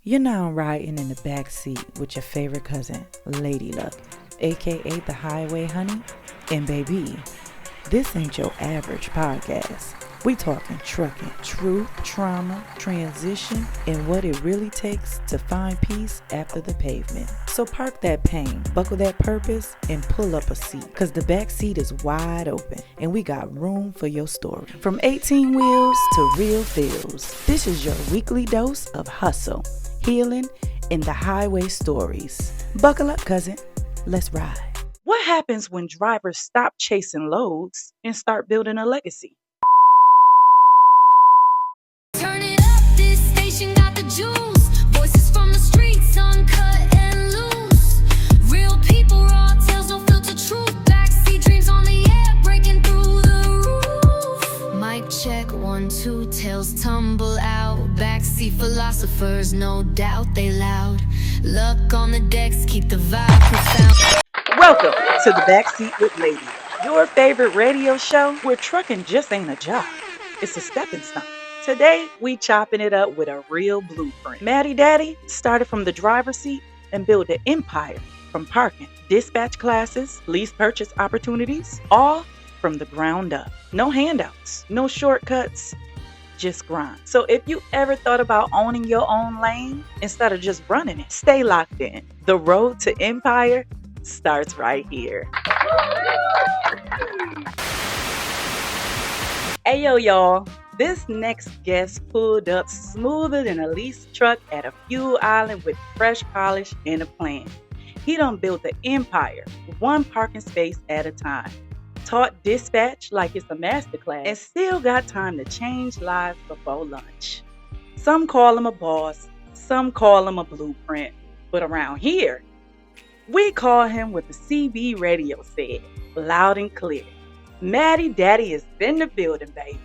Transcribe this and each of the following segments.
You're now riding in the back seat with your favorite cousin, Ladiiee, aka the Highway Honey. And baby, this ain't your average podcast. We talking trucking, truth, trauma, transition, and what it really takes to find peace after the pavement. So park that pain, buckle that purpose, and pull up a seat, cause the back seat is wide open and we got room for your story. From 18 wheels to real feels, this is your weekly dose of hustle, healing, and the highway stories. Buckle up, cousin. Let's ride. What happens when drivers stop chasing loads and start building a legacy? Turn it up, this station got the juice. Voices from the streets, uncut and loose. Real people, raw tales, no filter truth. Backseat dreams on the air, breaking through the roof. Mic check, 1, 2, tales tumble out. Backseat philosophers, no doubt they loud. Luck on the decks, keep the vibe profound. Welcome to the Backseat with Ladiiee, your favorite radio show where trucking just ain't a job, it's a stepping stone. Today, we chopping it up with a real blueprint. Maddy started from the driver's seat and built an empire from parking, dispatch classes, lease purchase opportunities, all from the ground up. No handouts, no shortcuts, just grind. So if you ever thought about owning your own lane instead of just running it, stay locked in. The road to empire starts right here. Hey yo, y'all. This next guest pulled up smoother than a leased truck at a fuel island with fresh polish and a plan. He done built an empire, one parking space at a time. Taught dispatch like it's a masterclass and still got time to change lives before lunch. Some call him a boss, some call him a blueprint, but around here, we call him what the CB radio said, loud and clear. Maddy Daddy is in the building, baby.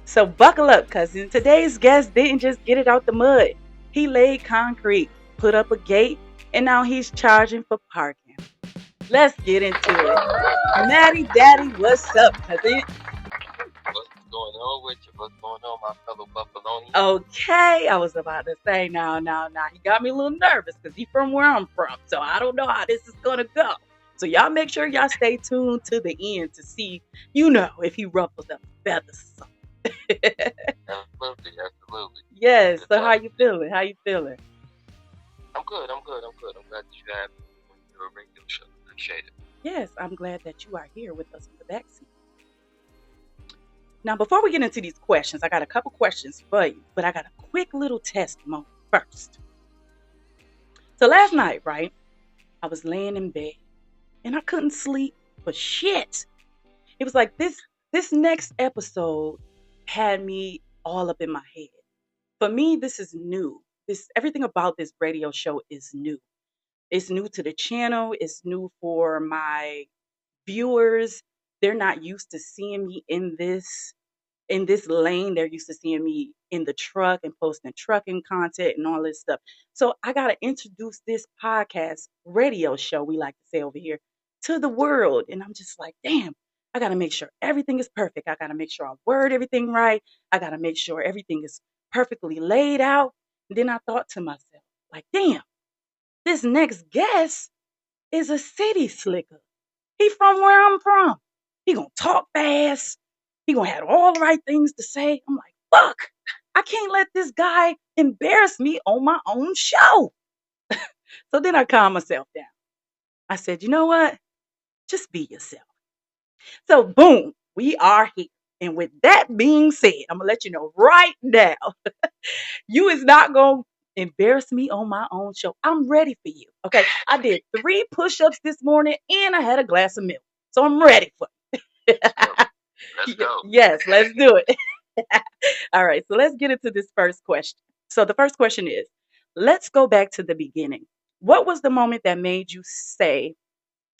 So buckle up, cousin. Today's guest didn't just get it out the mud. He laid concrete, put up a gate, and now he's charging for parking. Let's get into it. Maddy Daddy, what's up, cousin? What's going on with you? What's going on, my fellow Buffalonians? Okay, I was about to say now. He got me a little nervous because he's from where I'm from, so I don't know how this is going to go. So y'all make sure y'all stay tuned to the end to see, if he ruffles up feathers or something. Absolutely. Yes, so how you feeling? I'm good. I'm glad that you have your radio show. Appreciate it. Yes, I'm glad that you are here with us in the backseat. Now, before we get into these questions, I got a couple questions for you, but I got a quick little testimony first. So last night, right, I was laying in bed and I couldn't sleep for shit. It was like this next episode had me all up in my head. For me, this is new. Everything about this radio show is new. It's new to the channel. It's new for my viewers. They're not used to seeing me in this lane. They're used to seeing me in the truck and posting trucking content and all this stuff. So I got to introduce this podcast radio show, we like to say over here, to the world. And I'm just like, damn, I got to make sure everything is perfect. I got to make sure I word everything right. I got to make sure everything is perfectly laid out. And then I thought to myself, like, damn, this next guest is a city slicker. He from where I'm from. He gonna talk fast. He gonna have all the right things to say. I'm like, fuck, I can't let this guy embarrass me on my own show. So then I calmed myself down. I said, you know what? Just be yourself. So boom, we are here. And with that being said, I'm gonna let you know right now, you is not gonna embarrass me on my own show. I'm ready for you. Okay. I did 3 push-ups this morning and I had a glass of milk. So I'm ready for you. Let's go. Yes, let's do it. All right, so let's get into this first question. So the first question is, let's go back to the beginning. What was the moment that made you say,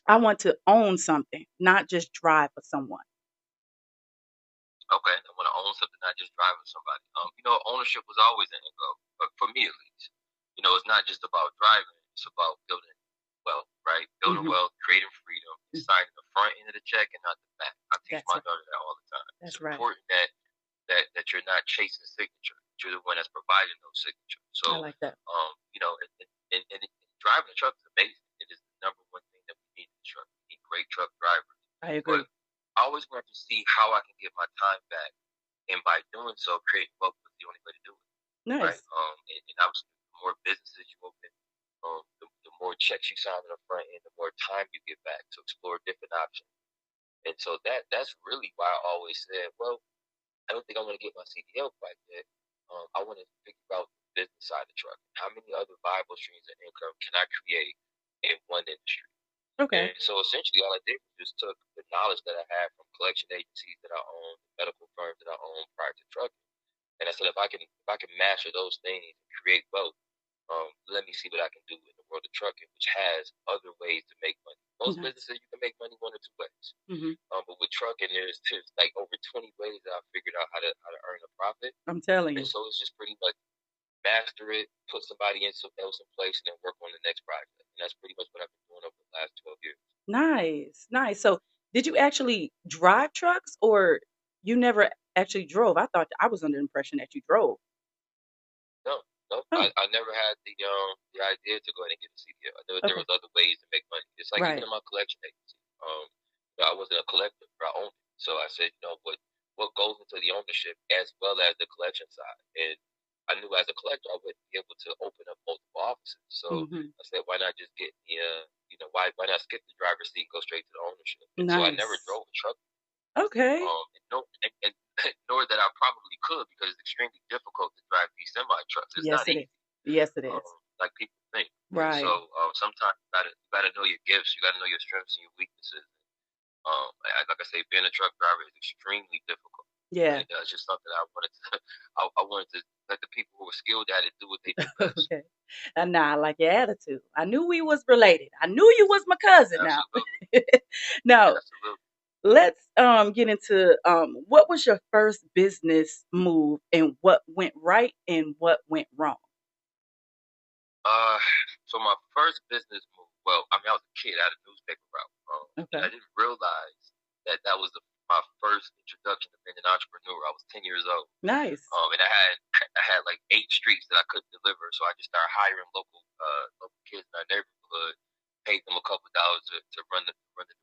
I want to own something, not just drive for someone? Okay, I want to own something, not just drive with somebody. Ownership was always an end goal, but for me at least. It's not just about driving; it's about building wealth, right? Building wealth, creating freedom, deciding the front end of the check and not the back. I teach my daughter that all the time. That's It's right. important that you're not chasing signature. you're the one that's providing those signatures. So, I like that. you know, and driving a truck is amazing. It is the number one thing that we need in the truck. We need great truck drivers. I agree. But I always want to see how I can get my time back, and by doing so, creating wealth was the only way to do it. Nice. Right? And obviously, the more businesses you open, the more checks you sign in the front end, the more time you get back to explore different options. And so that's really why I always said, well, I don't think I want to get my CDL quite yet. I want to figure out the business side of the truck. How many other viable streams of income can I create in one industry? Okay. And so essentially, all I did was just took the knowledge that I had from collection agencies that I own, medical firms that I own prior to trucking, and I said, if I can master those things and create wealth, let me see what I can do in the world of trucking, which has other ways to make money. Most businesses you can make money one or two ways, but with trucking, there's like over 20 ways that I figured out how to earn a profit. I'm telling you. And so it's just pretty much master it, put somebody else in place, and then work on the next project. And that's pretty much what I've been doing over the last 12 years. Nice, nice. So, did you actually drive trucks, or you never actually drove? I thought I was under the impression that you drove. No, Oh, I never had the idea to go ahead and get a CDL. I knew there okay. was other ways to make money. It's like Right. even in my collection agency. I wasn't a collector, but I owned it. So I said, what goes into the ownership as well as the collection side. And I knew as a collector I wouldn't be able to open up multiple offices. So I said, why not just get the why not skip the driver's seat and go straight to the ownership? And so I never Nice. drove a truck. Okay. And nor that I probably could, because it's extremely difficult to drive these semi trucks. It's Yes, not it easy, is. Yes, it is. like people think. Right. So sometimes you gotta know your gifts, you gotta know your strengths and your weaknesses. Like I say, being a truck driver is extremely difficult. Yeah. And it's just something I wanted to I wanted to let the people who are skilled at it do what they do best. Okay. And now I like your attitude. I knew we was related. I knew you was my cousin now. Absolutely. Now, Absolutely. let's get into what was your first business move and what went right and what went wrong? So my first business move, well, I mean, I was a kid, I had a newspaper route. And Okay. I didn't realize that was my first introduction to being an entrepreneur. I was 10 years old. Nice. And I had like 8 streets that I couldn't deliver, so I just started hiring local kids in our neighborhood, paid them a couple dollars to run the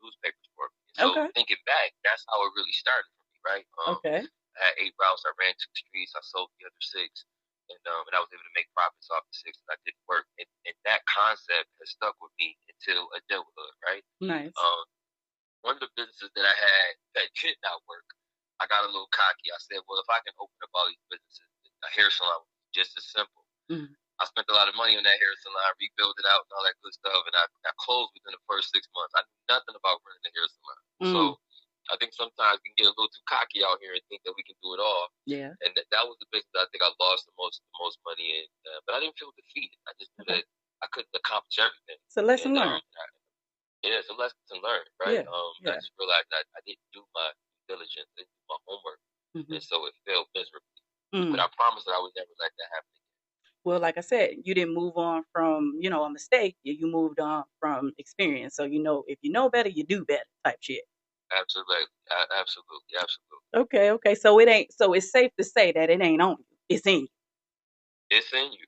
newspapers for me. And so Okay. thinking back, that's how it really started for me, right? Okay. I had 8 routes, I ran 2 streets, I sold the other 6, and I was able to make profits off the 6, and I did work. And that concept has stuck with me until adulthood, right? Nice. One of the businesses that I had that did not work, I got a little cocky. I said, well, if I can open up all these businesses, a hair salon was just as simple. I spent a lot of money on that hair salon, rebuilt it out and all that good stuff, and I closed within the first 6 months. I knew nothing about running a hair salon. So I think sometimes we can get a little too cocky out here and think that we can do it all. Yeah. And that was the business I think I lost the most money in. But I didn't feel defeated. I just knew that I couldn't accomplish everything. So lesson learned. Yeah, it's a lesson learned, right? Yeah. I just realized that I didn't do my diligence, didn't do my homework, and so it failed miserably. But I promised that I would never let that happen again. Well, like I said, you didn't move on from, a mistake. You moved on from experience. So, if you know better, you do better type shit. Absolutely. Okay. So it's safe to say that it ain't on you. It's in you. It's in you.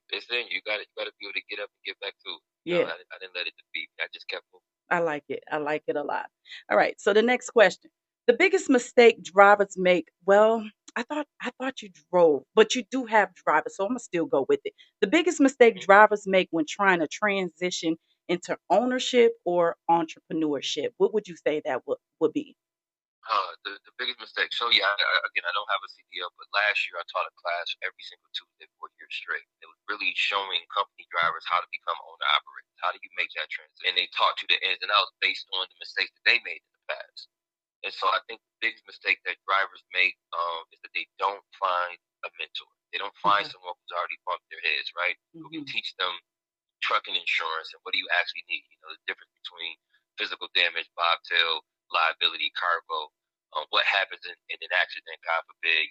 You gotta be able to get up and get back to it. Yeah. I didn't let it defeat me. I just kept moving. I like it. I like it a lot. All right. So the next question. The biggest mistake drivers make, well, I thought you drove, but you do have drivers, so I'm gonna still go with it. The biggest mistake drivers make when trying to transition into ownership or entrepreneurship. What would you say that would be? The biggest mistake. So yeah, again, I don't have a CDL, but last year I taught a class every single Tuesday for a year straight. It was really showing company drivers how to become owner operators. How do you make that transition? And they taught you the ins and outs based on the mistakes that they made in the past. And so I think the biggest mistake that drivers make is that they don't find a mentor. They don't find someone who's already bumped their heads, right? Who can teach them trucking insurance and what do you actually need? The difference between physical damage, bobtail, liability, cargo. What happens in an accident, God forbid?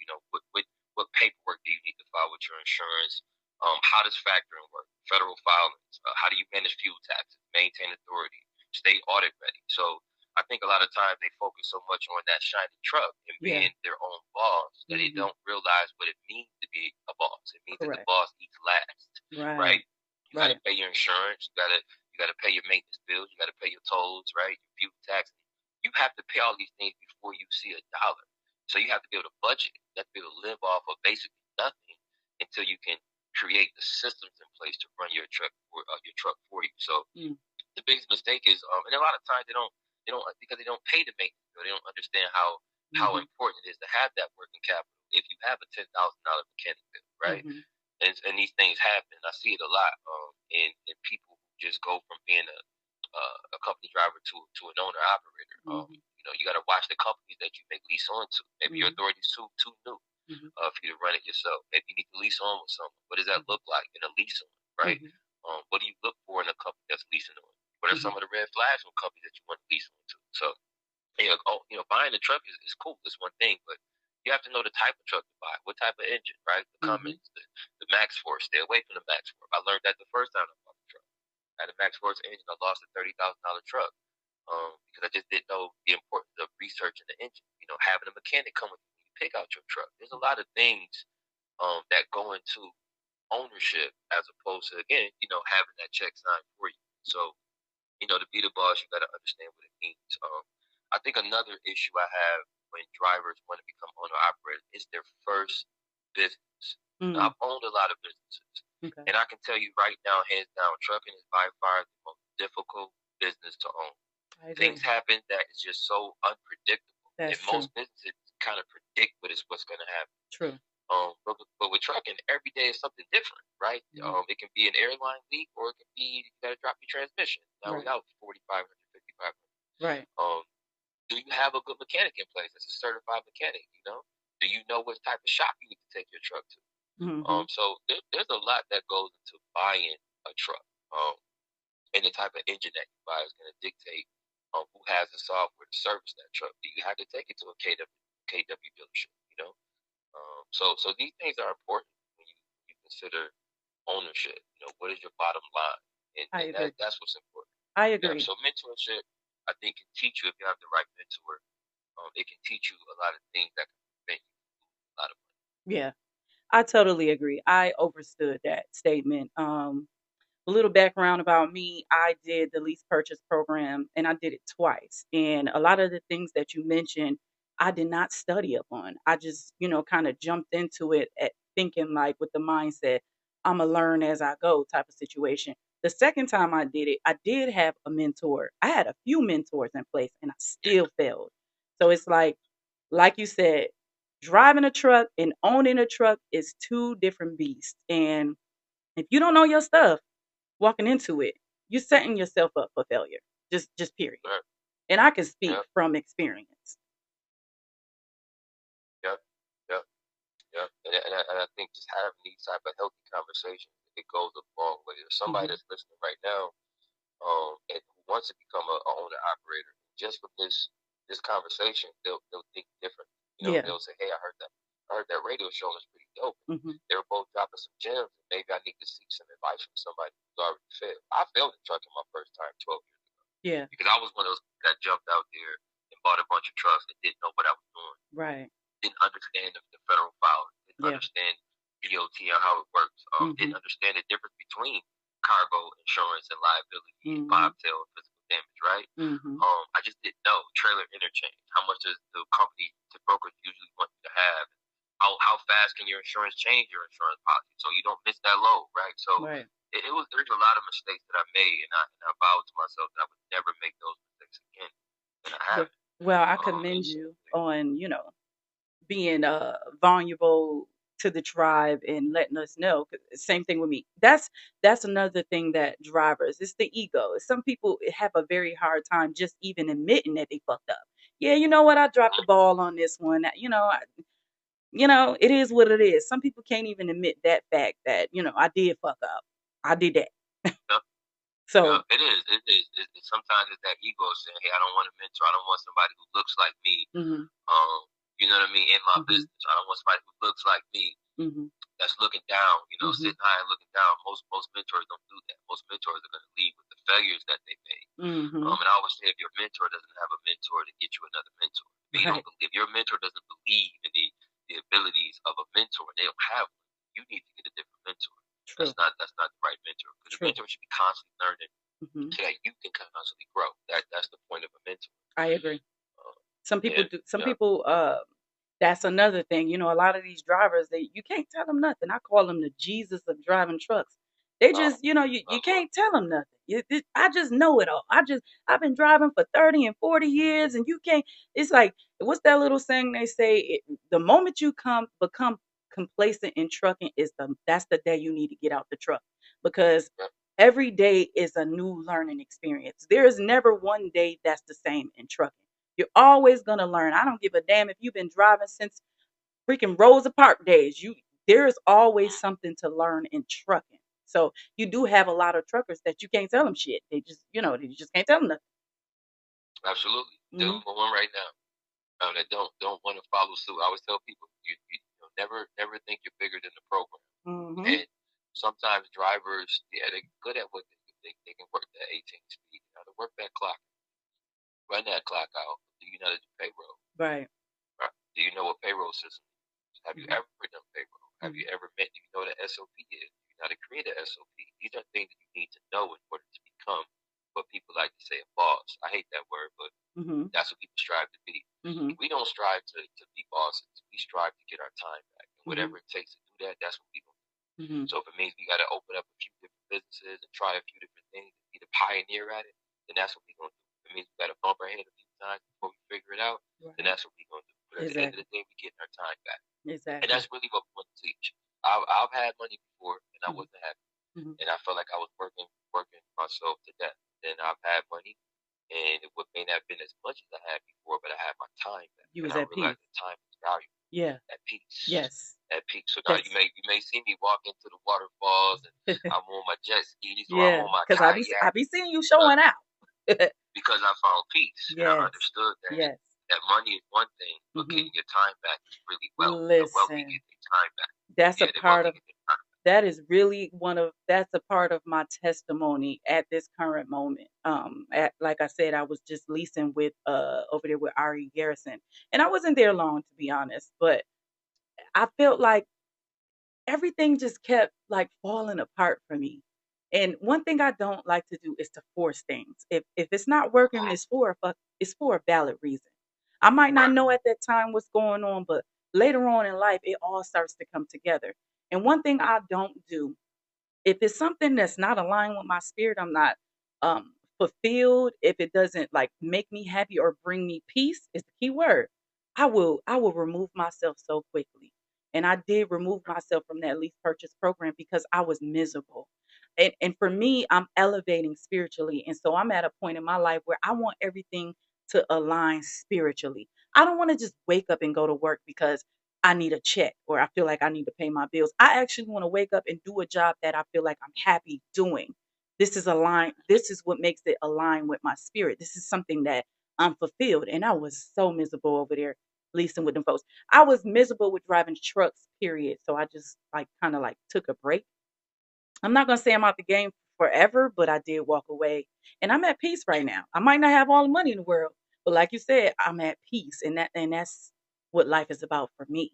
What paperwork do you need to file with your insurance? How does factoring work? Federal filings. How do you manage fuel taxes? Maintain authority. Stay audit ready. So I think a lot of times they focus so much on that shiny truck and being their own boss that they don't realize what it means to be a boss. It means that the boss eats last, right? You got to pay your insurance. You gotta pay your maintenance bills. You got to pay your tolls, right? Your fuel tax. You have to pay all these things before you see a dollar. So you have to be able to budget. You have to be able to live off of basically nothing until you can create the systems in place to run your truck for you. So the biggest mistake is, and a lot of times they don't because they don't pay the maintenance bill. They don't understand how important it is to have that working capital. If you have a $10,000 mechanic bill, right? And these things happen. I see it a lot. And people just go from being a company driver to an owner operator. You got to watch the companies that you make lease on to. Maybe your authority's too new for you to run it yourself. Maybe you need to lease on with someone. What does that look like in a lease on, right? What do you look for in a company that's leasing on? What are some of the red flags on companies that you want to lease on to? So, buying a truck is cool. It's one thing, but you have to know the type of truck to buy. What type of engine, right? The Cummins, the Max Force. Stay away from the Max Force. I learned that the first time I bought the truck. I had a Max Force engine. I lost a $30,000 truck because I just didn't know the importance of researching the engine. Having a mechanic come with you when you pick out your truck. There's a lot of things that go into ownership as opposed to, again, having that check signed for you. So, to be the boss, you got to understand what it means. I think another issue I have when drivers want to become owner operators is their first business. Now, I've owned a lot of businesses, and I can tell you right now, hands down, trucking is by far the most difficult business to own. Things happen that is just so unpredictable. That's and most businesses kind of predict what's going to happen. True. But with trucking, every day is something different, right? It can be an airline leak, or it can be you got to drop your transmission. Now we got 4,500, 5,500. Right. Do you have a good mechanic in place that's a certified mechanic? Do you know what type of shop you need to take your truck to? So there's a lot that goes into buying a truck. And the type of engine that you buy is going to dictate who has the software to service that truck. Do you have to take it to a KW dealership? So these things are important when you consider ownership. What is your bottom line? And that's what's important. I agree. So mentorship, I think, can teach you, if you have the right mentor, it can teach you a lot of things that can prevent you from losing a lot of money. Yeah, I totally agree. I overstood that statement. A little background about me, I did the lease purchase program and I did it twice. And a lot of the things that you mentioned, I did not study up on. I just, kind of jumped into it at thinking like with the mindset, I'm going to learn as I go type of situation. The second time I did it, I did have a mentor. I had a few mentors in place and I still failed. So it's like you said, driving a truck and owning a truck is two different beasts. And if you don't know your stuff, walking into it, you're setting yourself up for failure. Just period. Right. And I can speak from experience. Yep. And I think just having these type of healthy conversations, it goes a long way. There's somebody that's listening right now, and who wants to become a owner operator, just from this conversation, they'll think different. They'll say, "Hey, I heard that radio show was pretty dope." They were both dropping some gems, and maybe I need to seek some advice from somebody who's already failed. I failed in trucking my first time 12 years ago. Yeah. Because I was one of those that jumped out there and bought a bunch of trucks and didn't know what I was doing. Right. Didn't understand the federal filing. Didn't understand DOT and how it works. Didn't understand the difference between cargo insurance and liability, bobtail, and physical damage, right? I just didn't know. Trailer interchange. How much does the company, the broker usually want you to have? How fast can your insurance change your insurance policy so you don't miss that load, right? So there's a lot of mistakes that I made, and I vowed to myself that I would never make those mistakes again. And I haven't. Well, I commend you on, being vulnerable to the tribe and letting us know. 'Cause same thing with me. That's another thing that drivers, it's the ego. Some people have a very hard time just even admitting that they fucked up. Yeah, you know what? I dropped the ball on this one. It is what it is. Some people can't even admit that fact that, I did fuck up. I did that. So it is. Sometimes it's that ego saying, "Hey, I don't want a mentor. I don't want somebody who looks like me." You know what I mean? In my business, I don't want somebody who looks like me. that's looking down, Mhm. sitting high and looking down. Most mentors don't do that. Most mentors are going to lead with the failures that they made. Mhm. And I always say, if your mentor doesn't have a mentor, to get you another mentor. Right. If your mentor doesn't believe in the abilities of a mentor, and they don't have one, you need to get a different mentor. True. That's not the right mentor, because a True. mentor should be constantly learning Mhm. so that you can constantly grow. That's the point of a mentor. I agree. Some people And do. Some people. That's another thing. You know, a lot of these drivers, you can't tell them nothing. I call them the Jesus of driving trucks. They just, you my can't tell them nothing. I just know it all. I've been driving for 30 and 40 years, and you can't. It's like, what's that little saying they say? The moment you become complacent in trucking that's the day you need to get out the truck, because Yep. every day is a new learning experience. There is never one day that's the same in trucking. You're always gonna learn. I don't give a damn if you've been driving since freaking Rosa Parks days. There is always something to learn in trucking. So you do have a lot of truckers that you can't tell them shit. They just can't tell them nothing. Absolutely. Mhm. Doing one right now. That don't want to follow suit. I always tell people, never think you're bigger than the program. Mhm. And sometimes drivers, they're good at what they can work that 18 speed. Now to work that clock, run that clock out. Do you know how to do payroll? Right. Right? Do you know what payroll system is? Have you Mhm. ever done payroll? Have you ever met? Do you know what an SOP is? Do you know how to create an SOP? These are things that you need to know in order to become what people like to say a boss. I hate that word, but Mhm. that's what people strive to be. Mhm. We don't strive to be bosses. We strive to get our time back. And Mhm. whatever it takes to do that, that's what we do. Mhm. So if it means we got to open up a few different businesses and try a few different things and be the pioneer at it, then that's what we're going to do. If it means we got to bump our head a few times before we figure it out, then Right. that's what we're going to do. But at the end of the day, we're getting our time back. And Exactly. that's really what we want to teach. I've had money before and I Mhm. wasn't happy. Mhm. And I felt like I was working myself to death. Then I've had money and it may not have been as much as I had before, but I had my time back. You And was I at realized peace. that time is valuable. Yeah. At peace. Yes. At peace. So now That's you may see me walk into the waterfalls and I'm on my jet skis or I'm yeah. on my Because I kayak be seeing you because showing out. because I found peace and I Yes. understood Yes. that money is one thing, but Mhm. getting your time back is really wealth. The wealthy Listen, get their time back. that's a Yeah, the part wealthy of get their time back. that is really that's a part of my testimony at this current moment. Like I said, I was just leasing with over there with Ari Garrison, and I wasn't there long, to be honest, but I felt like everything just kept like falling apart for me. And one thing I don't like to do is to force things. If it's not working, it's for a valid reason. I might not Right. know at that time what's going on, but later on in life, it all starts to come together. And one thing I don't do, if it's something that's not aligned with my spirit, I'm not fulfilled, if it doesn't like make me happy or bring me peace, is the key word. I will remove myself so quickly. And I did remove myself from that lease purchase program because I was miserable. And for me, I'm elevating spiritually. And so I'm at a point in my life where I want everything to align spiritually. I don't want to just wake up and go to work because I need a check or I feel like I need to pay my bills. I actually want to wake up and do a job that I feel like I'm happy doing. This is aligned. This is what makes it align with my spirit. This is something that I'm fulfilled. And I was so miserable over there leasing with them folks. I was miserable with driving trucks, period. So I just like kind of like took a break. I'm not gonna say I'm out the game forever, but I did walk away. And I'm at peace right now. I might not have all the money in the world, but like you said, I'm at peace. And that's what life is about for me.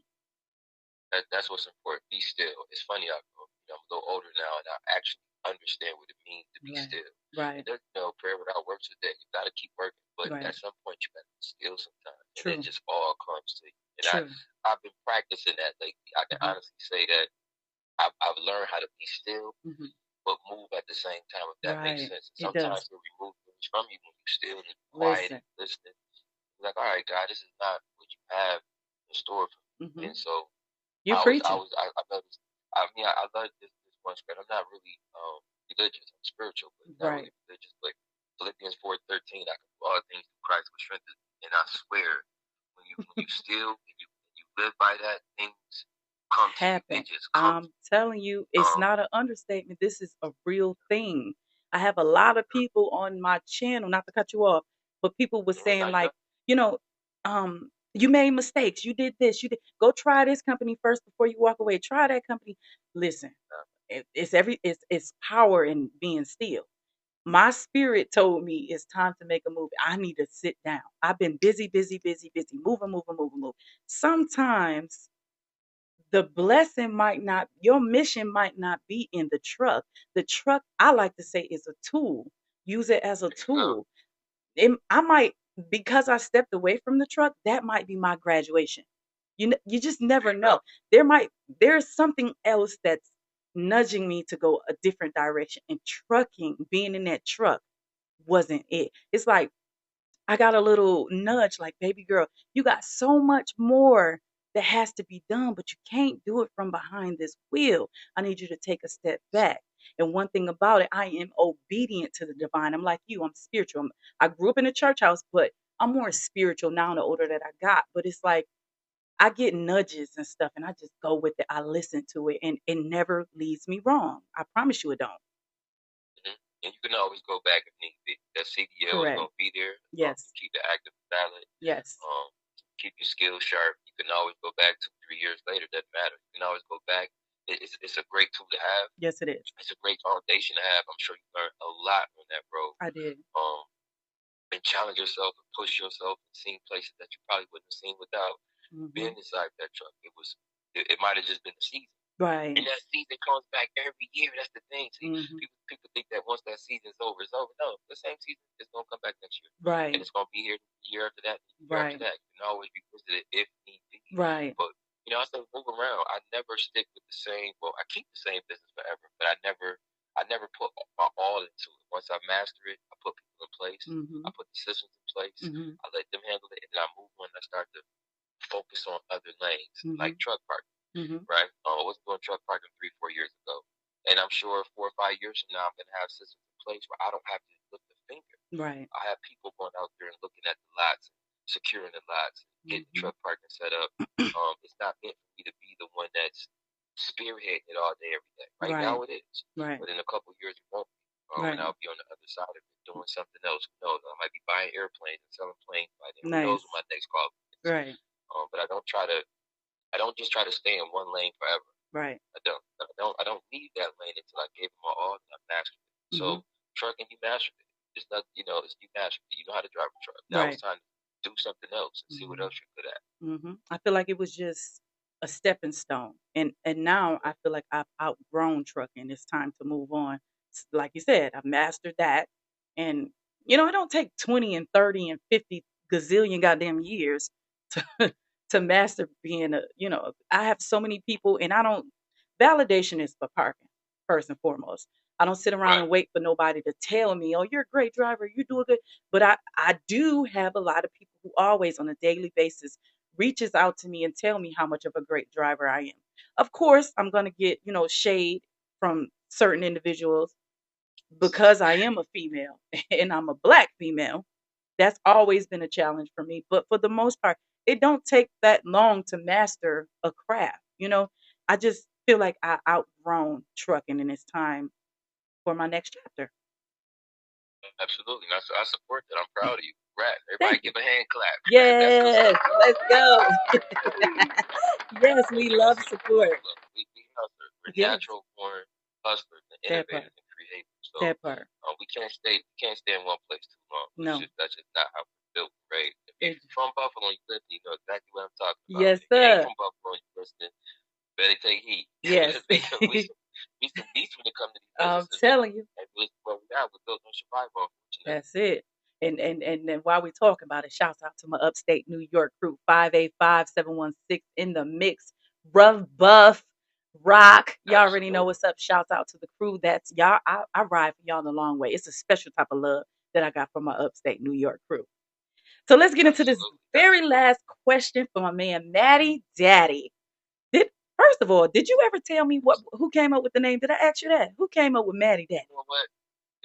That's what's important. Be still. It's funny. I'm a little older now, and I actually understand what it means to be Right. still. Right. There's no prayer without works today. You got to keep working, but Right. at some point you got to be still sometimes, True. and it just all comes to you. And True. I've been practicing that lately. I can honestly say that I've learned how to be still, Mhm. but move at the same time. If that makes Right. sense. It Sometimes does. he'll remove things from you when you're still and quiet Listen. and listening. You're like, all right, God, this is not what you have in store for me. Mhm. And so You're preaching. I noticed. I mean, I love this one script. I'm not really religious. I'm spiritual, but not Right. really religious. But Philippians 4:13, I can do all things through Christ which strengthens me. And I swear, when you still and you live by that, things come to you. Happen. It just comes. I'm telling you, it's Um, not an understatement. This is a real thing. I have a lot of people on my channel, not to cut you off, but people were saying like like, you know, um, You made mistakes. You did this. You did. Go try this company first before you walk away. Try that company. Listen, it's power in being still. My spirit told me it's time to make a move. I need to sit down. I've been busy, busy, busy, busy, moving, moving, moving, moving. Sometimes the blessing might not, your mission might not be in the truck. The truck, I like to say, is a tool. Use it as a tool. I might, because I stepped away from the truck, that might be my graduation. You just never know. There's something else that's nudging me to go a different direction. And trucking, being in that truck, wasn't it. It's like I got a little nudge, like, baby girl, you got so much more that has to be done, but you can't do it from behind this wheel. I need you to take a step back. And one thing about it, I am obedient to the divine. I'm like you, I'm spiritual. I grew up in a church house, but I'm more spiritual now the older that I got. But it's like I get nudges and stuff and I just go with it. I listen to it and it never leads me wrong. I promise you it don't. And you can always go back if need be. That CDL is Correct. going to be there. Yes. Keep the active ballot. Yes. Keep your skills sharp. You can always go back 2-3 years later. Doesn't matter. You can always go back. It's a great tool to have. Yes, it is. It's a great foundation to have. I'm sure you learned a lot on that road. I did. And challenge yourself and push yourself and see places that you probably wouldn't have seen without being inside that truck. It might have just been the season. Right. And that season comes back every year. That's the thing. See, people think that once that season's over, it's over. No, the same season is going to come back next year. Right. And it's going to be here the year after that, the year after that. You can always be visited if need be. Right. But, I say move around. I never stick with the same, I keep the same business forever, but I never put my all into it. Once I master it, I put people in place. I put the systems in place. I let them handle it, and then I move on and I start to focus on other lanes, like truck parking. Right? I wasn't doing truck parking 3-4 years ago. And I'm sure 4 or 5 years from now, I'm going to have systems in place where I don't have to lift a finger. Right. I have people going out there and looking at the lots, securing the lots, getting the truck parking set up. It's not meant for me to be the one that's spearheading it all day, every day. Right now it is. Right. But in a couple of years, it won't be. And I'll be on the other side of it doing something else. Who knows? I might be buying airplanes and selling planes by then. Who knows what my next call is. Right. But I don't just try to stay in one lane forever. Right. I don't leave that lane until I gave it my all and I mastered it. So trucking, you mastered it. It's not, you mastered it. You know how to drive a truck. Now it's time to do something else and see what else you're good at. I feel like it was just a stepping stone, and now I feel like I've outgrown trucking. It's time to move on. Like you said, I've mastered that, and it don't take 20 and 30 and 50 gazillion goddamn years to to master being I have so many people, and I don't. Validation is for parking first and foremost. I don't sit around and wait for nobody to tell me, "Oh, you're a great driver. You do a good." But I do have a lot of people who always, on a daily basis, reaches out to me and tell me how much of a great driver I am. Of course, I'm gonna get shade from certain individuals because I am a female and I'm a black female. That's always been a challenge for me. But for the most part, it don't take that long to master a craft. I just feel like I outgrown trucking, and it's time for my next chapter. Absolutely. I support that. I'm proud of you. Right. Everybody give a hand clap. Yes. Let's go. Yes, we love support. We hustlers. We're natural born hustlers and innovators and creators. So that part. We can't stay in one place too long. No. That's just not how we're built, right? If you're from Buffalo, you listen, you know exactly what I'm talking about. Yes, if you sir. ain't from Buffalo, you listening, better take heed. Yes. we some beasts when it comes to these I'm businesses. telling you. And we're built on survival. That's it. And then while we talking about it, shouts out to my upstate New York crew, 585-716 in the mix. Rough Buff Rock. Y'all already know what's up. Shouts out to the crew. That's y'all. I ride for y'all the long way. It's a special type of love that I got from my upstate New York crew. So let's get into this very last question for my man Matty Daddy. First of all, did you ever tell me who came up with the name? Did I ask you that? Who came up with Matty Daddy? You know what?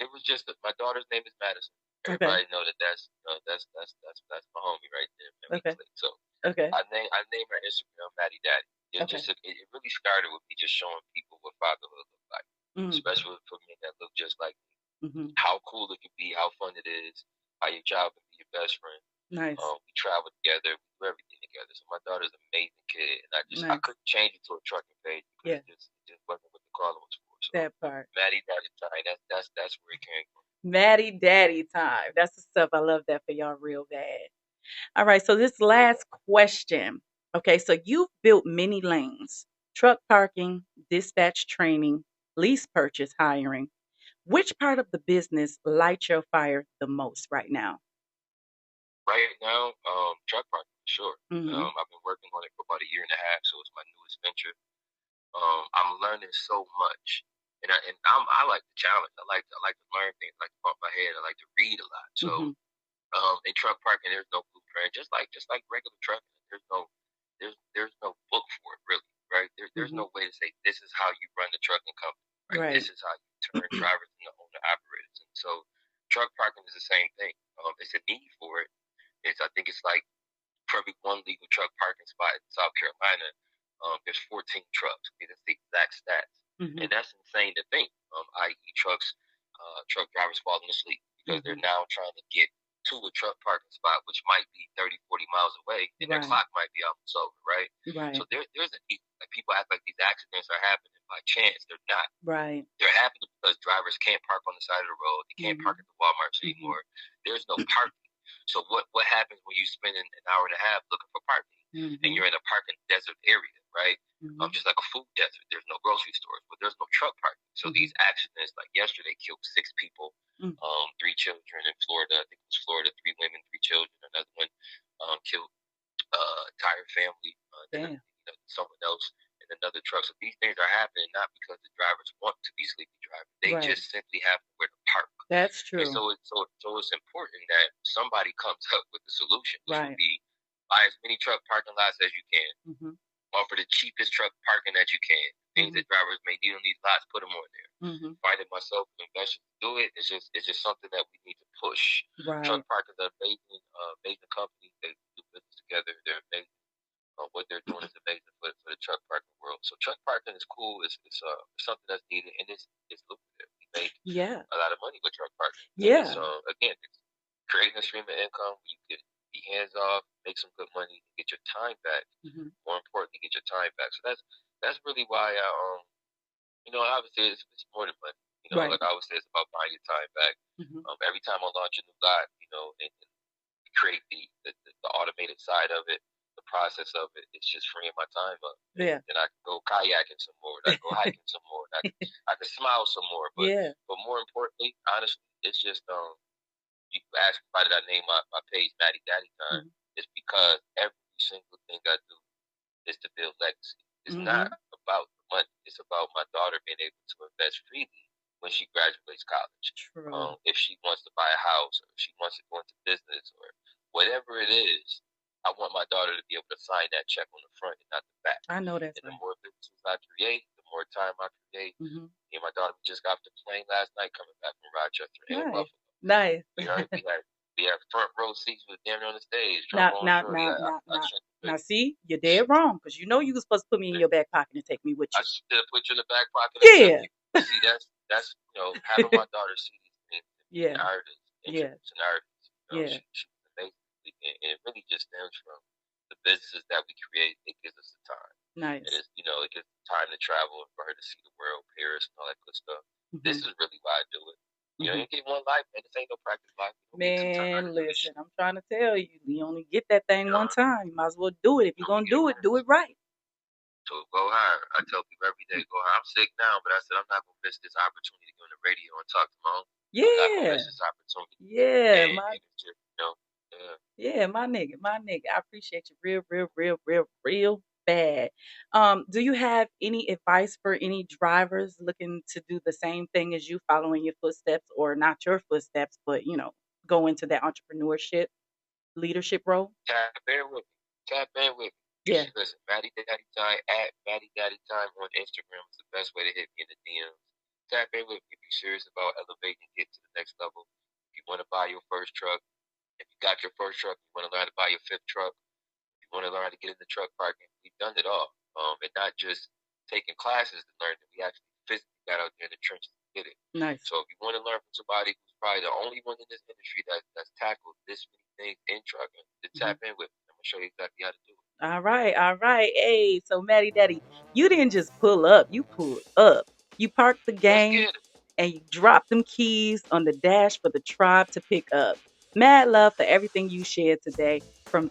It was just my daughter's name is Madison. Everybody know that's my homie right there. Okay. So I named her Instagram Matty Daddy. It really started with me just showing people what fatherhood looked like, especially for men that look just like me. How cool it can be, how fun it is, how your job can be your best friend. Nice. We travel together, we do everything together. So my daughter's an amazing kid, and I Nice. couldn't change it to a trucking page because Yeah. it just wasn't what the caller was for. So That part. Maddy, that's where it came from. Maddie Daddy time. That's the stuff. I love that for y'all real bad. All right. So this last question. Okay. So you've built many lanes, truck parking, dispatch training, lease purchase hiring. Which part of the business lights your fire the most right now? Right now, truck parking for sure. Mm-hmm. I've been working on it for about a year and a half, so it's my newest venture. I'm learning so much, and I like the challenge. I like to learn things. I like to bump my head. I like to read a lot. So Mm-hmm. in truck parking, there's no blueprint. Just like regular trucking, there's no book for it really, right? There's Mm-hmm. no way to say this is how you run the trucking company, right? Right. This is how you turn drivers into owner operators. And so truck parking is the same thing. It's a need for it. I think it's like for every one legal truck parking spot in South Carolina, there's 14 trucks. Okay, that's the exact stats, Mm-hmm. and that's insane to think. I.e., truck drivers falling asleep because they're now trying to get to a truck parking spot, which might be 30, 40 miles away, and their Right. clock might be almost over, right? Right. So there's a need. Like people act like these accidents are happening by chance. They're not. Right. They're happening because drivers can't park on the side of the road. They can't park at the Walmarts anymore. There's no parking. So what happens when you spend an hour and a half looking for parking and you're in a parking desert area, right? Just like a food desert. There's no grocery stores, but there's no truck parking. So these accidents, like yesterday, killed 6 people, 3 children in Florida. I think it was Florida, 3 women, 3 children. Another one killed entire family. Then someone else in another truck. So these things are happening not because the drivers want to be sleepy driving. They just simply have nowhere to park. That's true. And so it's important that somebody comes up with the solution, which would Right. be buy as many truck parking lots as you can, offer the cheapest truck parking that you can. Things that drivers may need on these lots, put them on there. Find it myself, investors do it. It's just something that we need to push. Right. Truck parking is an amazing company. They do business together. They're amazing. What they're doing is amazing for the truck parking world. So truck parking is cool. It's something that's needed, and it's lucrative. We make a lot of money with truck parking. Yeah. So again, it's creating a stream of income where you can be hands off, make some good money, get your time back. More importantly, get your time back. So that's really why obviously it's more than money. Like I always say, it's about buying your time back. Every time I launch a new lot, and create the automated side of it, the process of it, it's just freeing my time up. Yeah. And I can go kayaking some more, and I can go hiking some more, and I can smile some more. But more importantly, honestly, it's just you ask why did I name my page Maddy Daddy Time? It's because every single thing I do is to build legacy. It's not about the money. It's about my daughter being able to invest freely when she graduates college. True. If she wants to buy a house, or if she wants to go into business, or whatever it is, I want my daughter to be able to sign that check on the front and not the back. I know that's and the more businesses I create, the more time I create. Me and my daughter just got off the plane last night coming back from Rochester and Buffalo. Nice. We have front row seats with damn on the stage. Now, see, you're dead wrong because you was supposed to put me in your back pocket and take me with you. I should have put you in the back pocket. Yeah. See, that's having my daughter see these things. Yeah. Artists, and artists. She's amazing, and it really just stems from the businesses that we create. It gives us the time. Nice. And it's it gives time to travel and for her to see the world, Paris, and all that good stuff. This is really why I do it. You get one life, man. This ain't no practice life. Man, listen, I'm trying to tell you, you only get that thing one time. You might as well do it. If you're gonna do it right. So go higher. I tell people every day, go higher. I'm sick now, but I said I'm not gonna miss this opportunity to go on the radio and talk to my own. I'm not gonna miss this opportunity. Yeah, my nigga. I appreciate you real bad. Do you have any advice for any drivers looking to do the same thing as you, following your footsteps, or not your footsteps, but go into that entrepreneurship leadership role? Tap in with me. Yeah. Listen, Maddy Daddy Time at Maddy Daddy Time on Instagram is the best way to hit me in the DMs. Tap in with me. Be serious about elevating and get to the next level. If you want to buy your first truck, if you got your first truck, you want to learn to buy your 5th truck, you want to learn how to get into truck parking, we've done it all. And not just taking classes to learn it, we actually physically got out there in the trenches to get it. Nice. So if you want to learn from somebody who's probably the only one in this industry that's tackled this many things in trucking, then tap in with me. I'm going to show you exactly how to do it. All right, all right. Hey, so Matty Daddy, you didn't just pull up, you pulled up. You parked the Let's game get it. and you dropped them keys on the dash for the tribe to pick up. Mad love for everything you shared today, from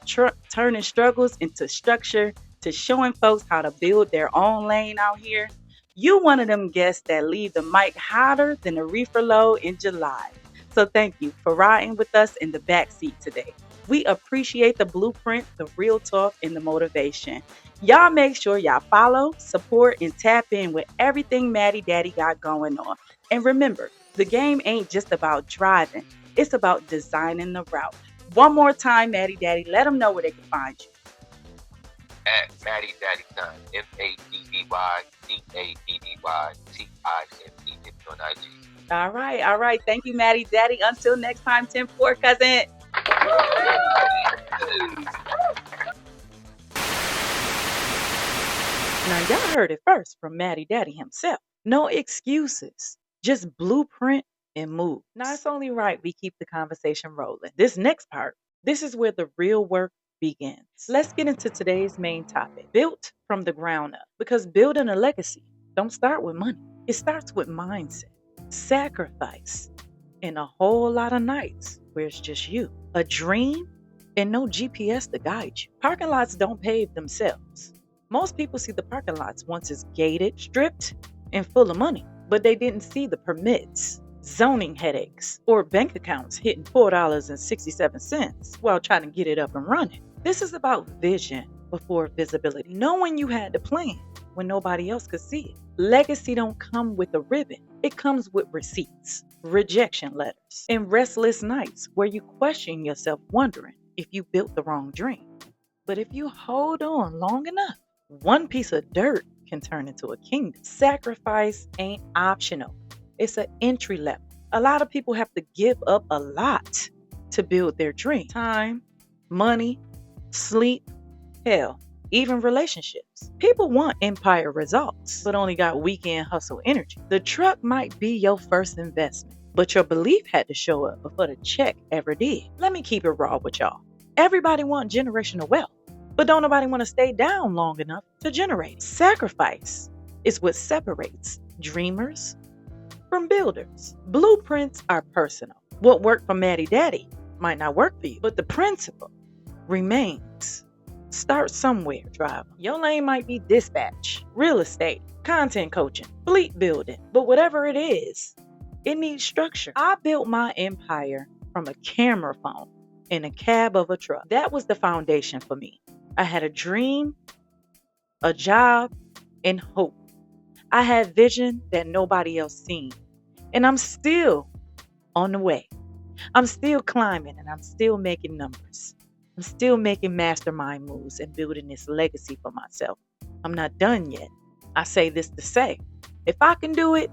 turning struggles into structure to showing folks how to build their own lane out here. You one of them guests that leave the mic hotter than a reefer load in July. So thank you for riding with us in the backseat today. We appreciate the blueprint, the real talk, and the motivation. Y'all make sure y'all follow, support, and tap in with everything Matty Daddy got going on. And remember, the game ain't just about driving, it's about designing the route. One more time, Matty Daddy, let them know where they can find you. At Maddy Daddy Time. MADDYDADDYTIME. If you're on IG. All right, all right. Thank you, Matty Daddy. Until next time, 10-4, cousin. Now, y'all heard it first from Matty Daddy himself. No excuses, just blueprint and move. Now, it's only right we keep the conversation rolling. This next part, this is where the real work begins. Let's get into today's main topic, built from the ground up. Because building a legacy don't start with money. It starts with mindset, sacrifice, and a whole lot of nights where it's just you. A dream and no GPS to guide you. Parking lots don't pave themselves. Most people see the parking lots once it's gated, stripped, and full of money, but they didn't see the permits, zoning headaches, or bank accounts hitting $4.67 while trying to get it up and running. This is about vision before visibility, knowing you had the plan when nobody else could see it. Legacy don't come with a ribbon. It comes with receipts, rejection letters, and restless nights where you question yourself wondering if you built the wrong dream. But if you hold on long enough, one piece of dirt can turn into a kingdom. Sacrifice ain't optional. It's an entry level. A lot of people have to give up a lot to build their dream. Time, money, sleep, hell, even relationships. People want empire results, but only got weekend hustle energy. The truck might be your first investment, but your belief had to show up before the check ever did. Let me keep it raw with y'all. Everybody want generational wealth, but don't nobody want to stay down long enough to generate. Sacrifice is what separates dreamers from builders. Blueprints are personal. What worked for Matty Daddy might not work for you, but the principle remains. Start somewhere, driver. Your lane might be dispatch, real estate, content coaching, fleet building, but whatever it is, it needs structure. I built my empire from a camera phone in a cab of a truck. That was the foundation for me. I had a dream, a job, and hope. I had vision that nobody else seen. And I'm still on the way. I'm still climbing and I'm still making numbers. I'm still making mastermind moves and building this legacy for myself. I'm not done yet. I say this to say, if I can do it,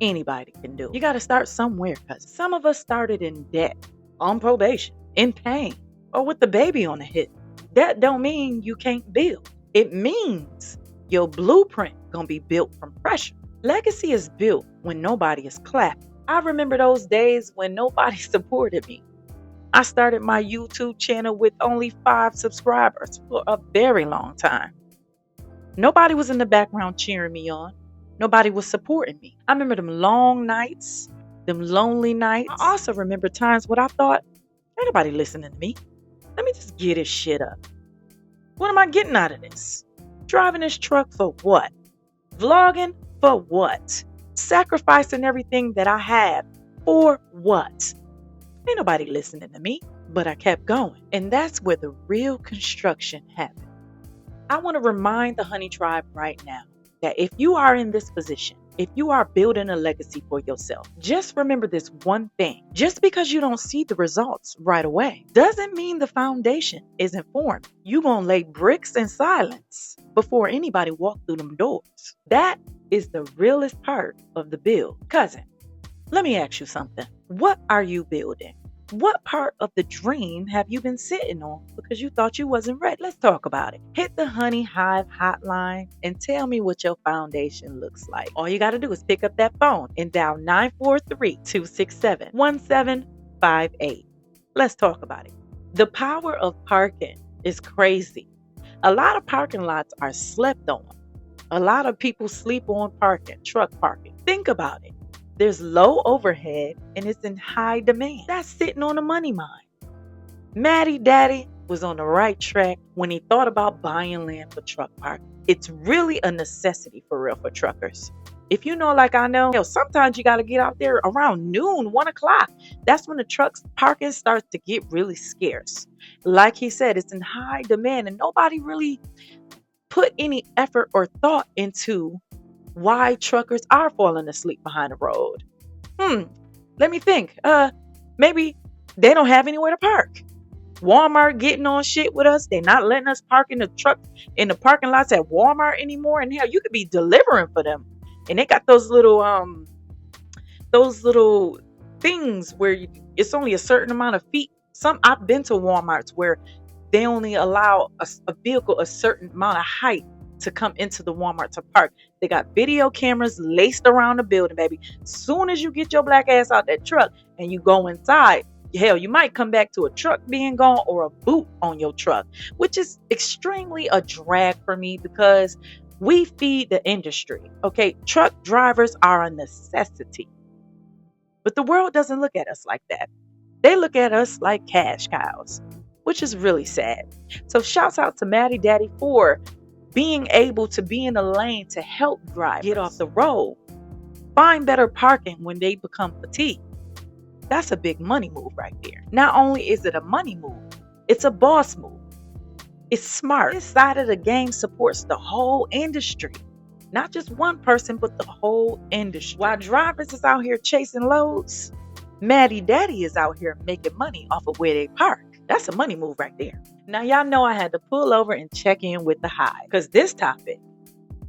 anybody can do it. You got to start somewhere, because some of us started in debt, on probation, in pain, or with the baby on the hip. That don't mean you can't build. It means your blueprint gonna be built from pressure. Legacy is built when nobody is clapping. I remember those days when nobody supported me. I started my YouTube channel with only 5 subscribers for a very long time. Nobody was in the background cheering me on. Nobody was supporting me. I remember them long nights, them lonely nights. I also remember times when I thought, ain't nobody listening to me. Let me just get this shit up. What am I getting out of this? Driving this truck for what? Vlogging for what? Sacrificing everything that I have for what? Ain't nobody listening to me, but I kept going. And that's where the real construction happened. I want to remind the Honey Tribe right now that if you are in this position, if you are building a legacy for yourself, just remember this one thing. Just because you don't see the results right away doesn't mean the foundation isn't formed. You're going to lay bricks in silence before anybody walk through them doors. That is the realest part of the build. Cousin, let me ask you something. What are you building? What part of the dream have you been sitting on because you thought you wasn't ready? Let's talk about it. Hit the Honey Hive hotline and tell me what your foundation looks like. All you got to do is pick up that phone and dial 943-267-1758. Let's talk about it. The power of parking is crazy. A lot of parking lots are slept on. A lot of people sleep on parking, truck parking. Think about it. There's low overhead and it's in high demand. That's sitting on a money mine. Maddy Daddy was on the right track when he thought about buying land for truck parking. It's really a necessity for real for truckers. If you know, like I know, sometimes you got to get out there around noon, 1 o'clock. That's when the trucks parking starts to get really scarce. Like he said, it's in high demand and nobody really put any effort or thought into why truckers are falling asleep behind the road. Let me think. Maybe they don't have anywhere to park. Walmart getting on shit with us. They're not letting us park in the trucks in the parking lots at Walmart anymore. And hell, you could be delivering for them. And they got those little things where it's only a certain amount of feet. I've been to Walmarts where they only allow a vehicle a certain amount of height to come into the Walmart to park. They got video cameras laced around the building, baby. Soon as you get your black ass out that truck and you go inside, hell, you might come back to a truck being gone or a boot on your truck, which is extremely a drag for me because we feed the industry. Okay, truck drivers are a necessity. But the world doesn't look at us like that. They look at us like cash cows, which is really sad. So shouts out to Maddy Daddy for being able to be in a lane to help drivers get off the road, find better parking when they become fatigued. That's a big money move right there. Not only is it a money move, it's a boss move. It's smart. This side of the game supports the whole industry. Not just one person, but the whole industry. While drivers is out here chasing loads, Maddy Daddy is out here making money off of where they park. That's a money move right there. Now, y'all know I had to pull over and check in with the Hive because this topic,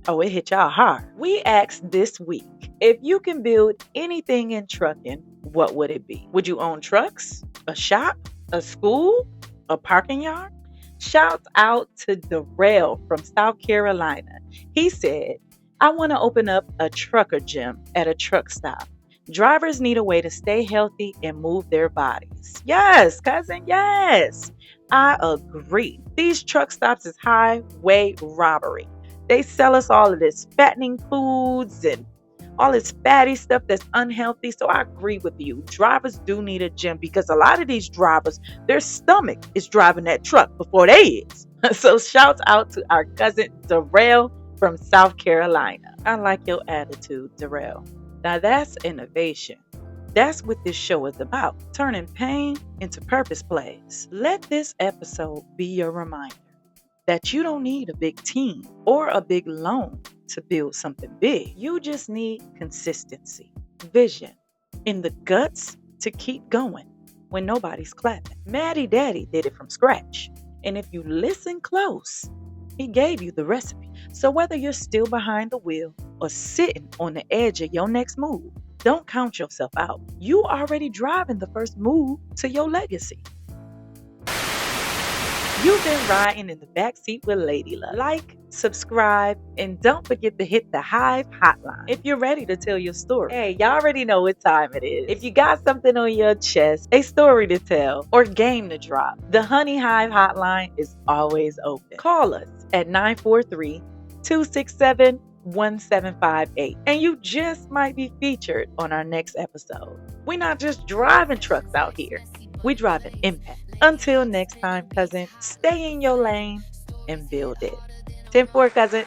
it hit y'all hard. We asked this week, if you can build anything in trucking, what would it be? Would you own trucks, a shop, a school, a parking yard? Shouts out to Darrell from South Carolina. He said, I want to open up a trucker gym at a truck stop. Drivers need a way to stay healthy and move their bodies. Yes, cousin, yes. I agree. These truck stops is highway robbery. They sell us all of this fattening foods and all this fatty stuff that's unhealthy. So I agree with you. Drivers do need a gym because a lot of these drivers, their stomach is driving that truck before they is. So shouts out to our cousin Darrell from South Carolina. I like your attitude, Darrell. Now that's innovation. That's what this show is about, turning pain into purpose plays. Let this episode be your reminder that you don't need a big team or a big loan to build something big. You just need consistency, vision, and the guts to keep going when nobody's clapping. Maddy Daddy did it from scratch. And if you listen close, he gave you the recipe. So whether you're still behind the wheel or sitting on the edge of your next move, don't count yourself out. You already driving the first move to your legacy. You've been riding in the backseat with Ladiiee. Like, subscribe, and don't forget to hit the Hive hotline if you're ready to tell your story. Hey, y'all already know what time it is. If you got something on your chest, a story to tell, or game to drop, the Honey Hive hotline is always open. Call us at 943-267-1758, and you just might be featured on our next episode. We're not just driving trucks out here. We driving impact. Until next time, cousin, stay in your lane and build it. 10-4, cousin.